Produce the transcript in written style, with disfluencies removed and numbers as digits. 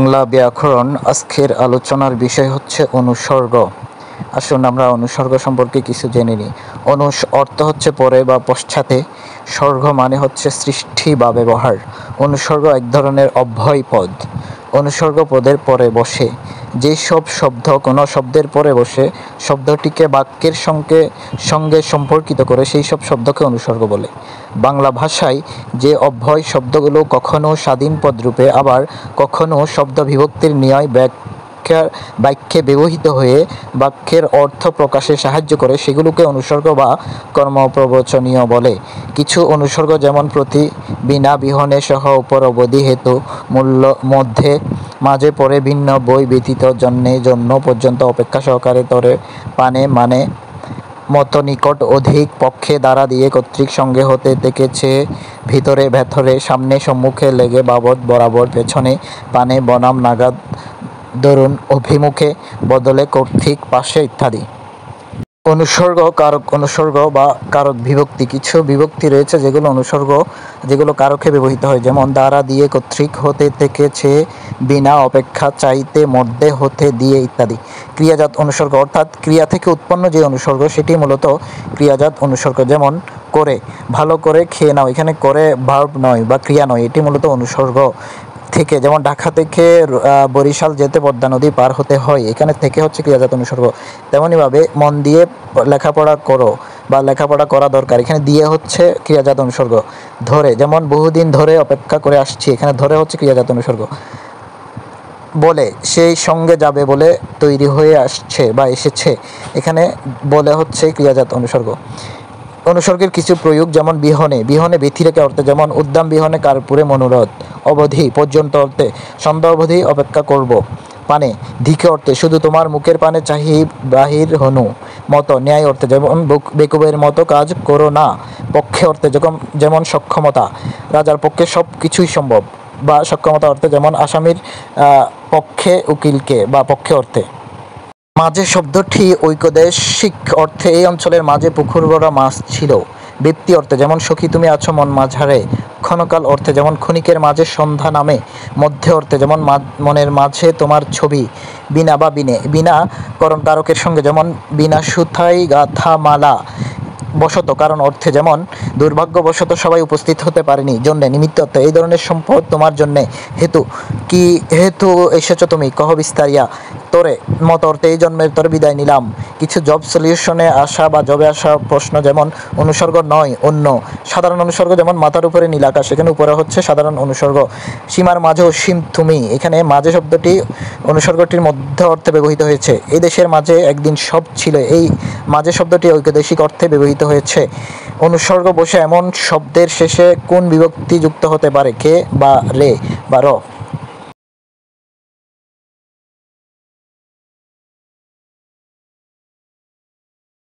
বাংলা ব্যাকরণ আজকের আলোচনার বিষয় হচ্ছে অনুসর্গ। আসুন আমরা অনুসর্গ সম্পর্কে কিছু জেনে নিই। অর্থ হচ্ছে পরে বা পশ্চাতে, সর্গ মানে হচ্ছে সৃষ্টি বা ব্যবহার। অনুসর্গ এক ধরনের অব্যয় পদ। অনুসর্গ পদের পরে বসে। যেসব শব্দ কোনো শব্দের পরে বসে শব্দটিকে বাক্যের সঙ্গে সম্পর্কিত করে সেই সব শব্দকে অনুসর্গ বলে। বাংলা ভাষায় যে অব্যয় শব্দগুলো কখনো স্বাধীন পদরূপে আবার কখনো শব্দ বিভক্তির ন্যায় বাক্যে ব্যবহৃত হয়ে বাক্যের অর্থ প্রকাশে সাহায্য করে সেগুলোকে অনুসর্গ বা কর্মপ্রবচনীয় বলে। কিছু অনুসর্গ যেমন প্রতি, বিনা, বিহনে সহ, উপর, অবধি, হেতু, মূল্য, মধ্যে, মাঝে, পরে, ভিন্ন, বই, ব্যতীত, জন্যে, জন্য, পর্যন্ত, অপেক্ষা সহকারে, তরে, পানে, মানে, মত, নিকট, অধিক, পক্ষে, দ্বারা, দিয়ে, কর্তৃক, সঙ্গে, হতে, থেকে, চেয়ে, ভিতরে, ভেতরে, সামনে, সম্মুখে, লেগে, বাবদ, বরাবর, পেছনে, পানে, বনাম, নাগাদ, দরুন, অভিমুখে, বদলে, কর্তৃক, পাশে ইত্যাদি। অনুসর্গ, কারক অনুসর্গ বা কারক বিভক্তি। কিছু বিভক্তি রয়েছে যেগুলো কারকে ব্যবহৃত হয়, যেমন দ্বারা, দিয়ে, কর্তৃক, হতে, থেকে, চেয়ে, বিনা, অপেক্ষা, চাইতে, মধ্যে, হতে, দিয়ে ইত্যাদি। ক্রিয়াজাত অনুসর্গ অর্থাৎ ক্রিয়া থেকে উৎপন্ন যে অনুসর্গ সেটি মূলত ক্রিয়াজাত অনুসর্গ। যেমন করে, ভালো করে খেয়ে নাও, এখানে করে ভার্ব নয় বা ক্রিয়া নয়, এটি মূলত অনুসর্গ। থেকে, যেমন ঢাকা থেকে বরিশাল যেতে পদ্মা নদী পার হতে হয়, এখানে থেকে হচ্ছে ক্রিয়াজাত অনুসর্গ। তেমনইভাবে মন দিয়ে লেখাপড়া করো বা লেখাপড়া করা দরকার, এখানে দিয়ে হচ্ছে ক্রিয়াজাত অনুসর্গ। ধরে, যেমন বহুদিন ধরে অপেক্ষা করে আসছি, এখানে ধরে হচ্ছে ক্রিয়াজাত অনুসর্গ। বলে, সেই সঙ্গে যাবে বলে তৈরি হয়ে আসছে বা এসেছে, এখানে বলে হচ্ছে ক্রিয়াজাত অনুসর্গ। অনুসর্গের কিছু প্রয়োগ, যেমন বিহনে, বিহনে ব্যতিরেকে অর্থে, যেমন উদ্যাম বিহনে কার্পুরে মনোরথ। অবধি, পর্যন্ত অর্থে, সন্ধ্যা অবধি অপেক্ষা করব। পানে, ধিকে অর্থে, শুধু তোমার মুখের পানে চাহি বাহির হনু। মত, ন্যায় অর্থে, যেমন বেকুবের মতো কাজ করো না। পক্ষে অর্থে, যেমন সক্ষমতা, রাজার পক্ষে সব কিছুই সম্ভব। বা সক্ষমতা অর্থে, যেমন আসামির পক্ষে উকিলকে বা পক্ষে অর্থে। মাঝে শব্দটি ঐকদেশিক অর্থে এই অঞ্চলের মাঝে পুকুর গড়া মাছ ছিল। ব্যক্তি অর্থে, যেমন সখী তুমি আছো মন মাঝারে। ক্ষণকাল অর্থে, যেমন ক্ষণিকের মাঝে সন্ধ্যা নামে। মধ্যে অর্থে, যেমন মনের মাঝে তোমার ছবি। বিনা বা বিনে, বিনা করণ কারকের সঙ্গে, যেমন বিনা সুতায় গাঁথা মালা। বশত, কারণ অর্থে, যেমন দুর্ভাগ্যবশত সবাই উপস্থিত হতে পারেনি। জন্যে, নিমিত্ত অর্থে, এই ধরনের সম্পদ তোমার জন্যে। হেতু, কি হেতু এসেছ তুমি, কহ বিস্তারিয়া। তরে, মত অর্থে, এই জন্মের তরে বিদায় নিলাম। কিছু জব সলিউশনে আসা বা জবে আসা প্রশ্ন, যেমন অনুসর্গ নয় অন্য। সাধারণ অনুসর্গ, যেমন মাথার উপরে নীল আকাশ, এখানে উপরে হচ্ছে সাধারণ অনুসর্গ। সীমার মাঝে অসীম তুমি, এখানে মাঝে শব্দটি অনুসর্গটির মধ্য অর্থে ব্যবহৃত হয়েছে। এই দেশের মাঝে একদিন সব ছিল, এই মাঝে শব্দটি ঐকদেশিক অর্থে ব্যবহৃত হয়েছে। অনুসর্গ বসে এমন শব্দের শেষে কোন বিভক্তি যুক্ত হতে পারে? কে বা রে বা র।